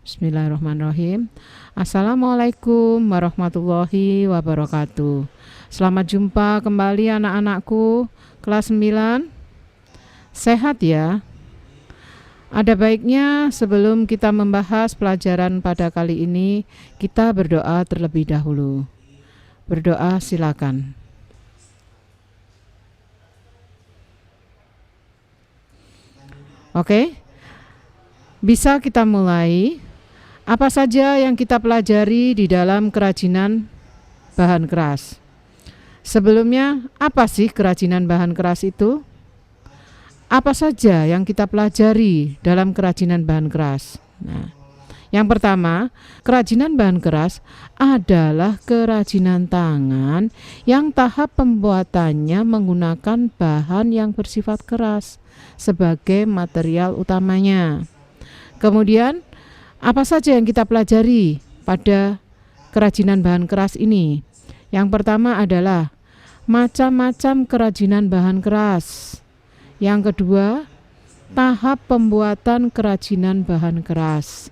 Bismillahirrahmanirrahim. Assalamualaikum warahmatullahi wabarakatuh. Selamat jumpa kembali anak-anakku kelas 9. Sehat ya? Ada baiknya sebelum kita membahas pelajaran pada kali ini, kita berdoa terlebih dahulu. Berdoa silakan. Oke, bisa kita mulai. Apa saja yang kita pelajari di dalam kerajinan bahan keras? Sebelumnya, apa sih kerajinan bahan keras itu? Apa saja yang kita pelajari dalam kerajinan bahan keras? Nah, yang pertama, kerajinan bahan keras adalah kerajinan tangan yang tahap pembuatannya menggunakan bahan yang bersifat keras sebagai material utamanya. Kemudian, apa saja yang kita pelajari pada kerajinan bahan keras ini? Yang pertama adalah macam-macam kerajinan bahan keras. Yang kedua, tahap pembuatan kerajinan bahan keras.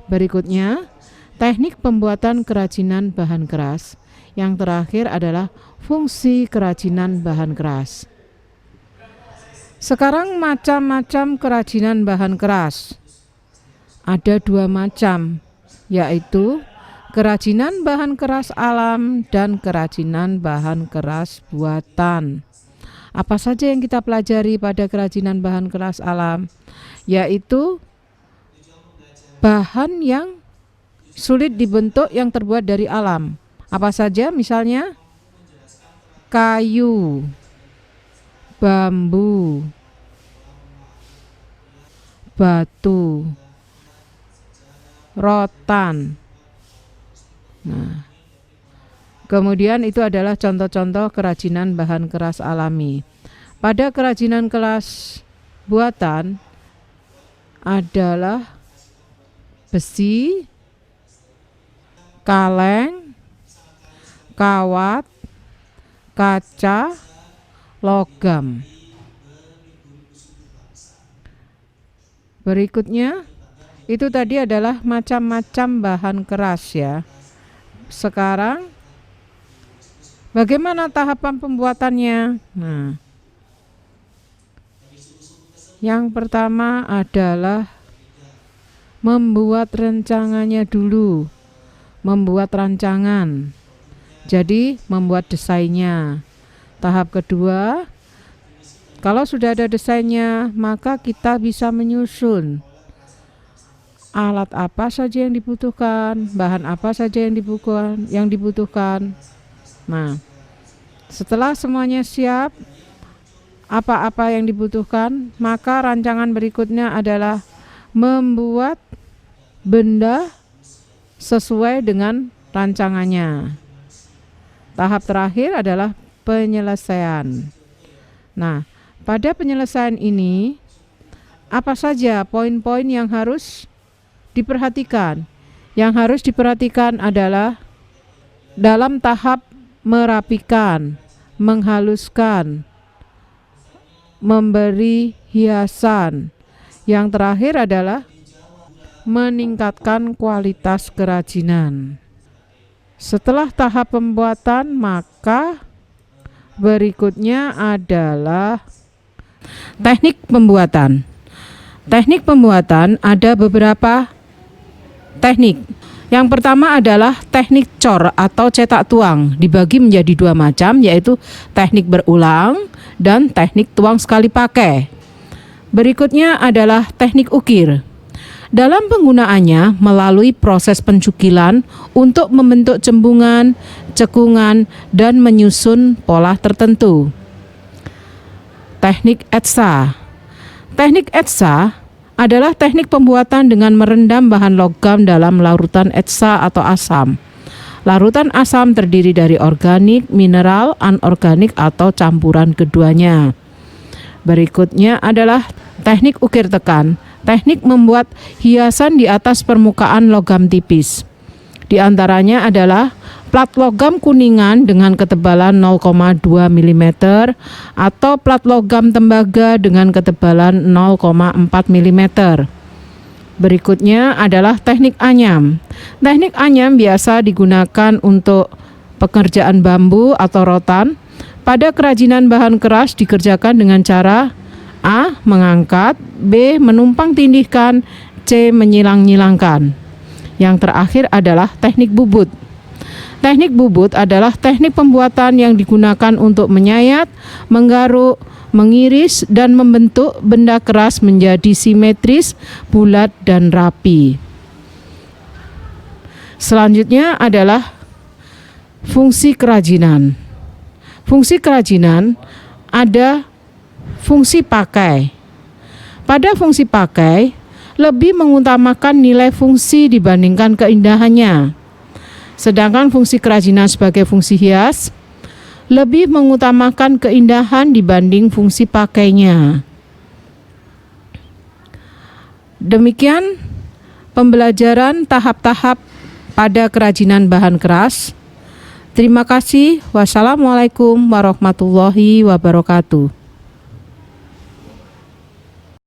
Berikutnya, teknik pembuatan kerajinan bahan keras. Yang terakhir adalah fungsi kerajinan bahan keras. Sekarang macam-macam kerajinan bahan keras. Ada dua macam, yaitu kerajinan bahan keras alam dan kerajinan bahan keras buatan. Apa saja yang kita pelajari pada kerajinan bahan keras alam? Yaitu bahan yang sulit dibentuk yang terbuat dari alam. Apa saja? Misalnya kayu, bambu, batu, rotan. Nah, kemudian itu adalah contoh-contoh kerajinan bahan keras alami. Pada kerajinan keras buatan adalah besi, kaleng, kawat, kaca, logam. Berikutnya, itu tadi adalah macam-macam bahan keras ya. Sekarang bagaimana tahapan pembuatannya? Nah, yang pertama adalah membuat rancangannya dulu. Membuat rancangan. Jadi membuat desainnya. Tahap kedua, kalau sudah ada desainnya, maka kita bisa menyusun alat apa saja yang dibutuhkan, bahan apa saja yang dibutuhkan. Nah, setelah semuanya siap, apa-apa yang dibutuhkan, maka rancangan berikutnya adalah membuat benda sesuai dengan rancangannya. Tahap terakhir adalah penyelesaian. Nah, pada penyelesaian ini, apa saja poin-poin yang harus diperhatikan? Yang harus diperhatikan adalah dalam tahap merapikan, menghaluskan, memberi hiasan. Yang terakhir adalah meningkatkan kualitas kerajinan. Setelah tahap pembuatan, maka berikutnya adalah teknik pembuatan. Teknik pembuatan ada beberapa teknik. Yang pertama adalah teknik cor atau cetak tuang, dibagi menjadi dua macam, yaitu teknik berulang dan teknik tuang sekali pakai. Berikutnya adalah teknik ukir. Dalam penggunaannya melalui proses pencukilan untuk membentuk cembungan, cekungan, dan menyusun pola tertentu. Teknik etsa. Teknik etsa adalah teknik pembuatan dengan merendam bahan logam dalam larutan etsa atau asam. Larutan asam terdiri dari organik, mineral, anorganik, atau campuran keduanya. Berikutnya adalah teknik ukir tekan. Teknik membuat hiasan di atas permukaan logam tipis. Di antaranya adalah plat logam kuningan dengan ketebalan 0,2 mm atau plat logam tembaga dengan ketebalan 0,4 mm. Berikutnya adalah teknik anyam. Teknik anyam biasa digunakan untuk pekerjaan bambu atau rotan. Pada kerajinan bahan keras dikerjakan dengan cara A. Mengangkat, B. Menumpang tindihkan, C. Menyilang-nyilangkan. Yang terakhir adalah teknik bubut. Teknik bubut adalah teknik pembuatan yang digunakan untuk menyayat, menggaruk, mengiris, dan membentuk benda keras menjadi simetris, bulat, dan rapi. Selanjutnya adalah fungsi kerajinan. Fungsi kerajinan ada fungsi pakai. Pada fungsi pakai, lebih mengutamakan nilai fungsi dibandingkan keindahannya. Sedangkan fungsi kerajinan sebagai fungsi hias lebih mengutamakan keindahan dibanding fungsi pakainya. Demikian pembelajaran tahap-tahap pada kerajinan bahan keras. Terima kasih. Wassalamualaikum warahmatullahi wabarakatuh.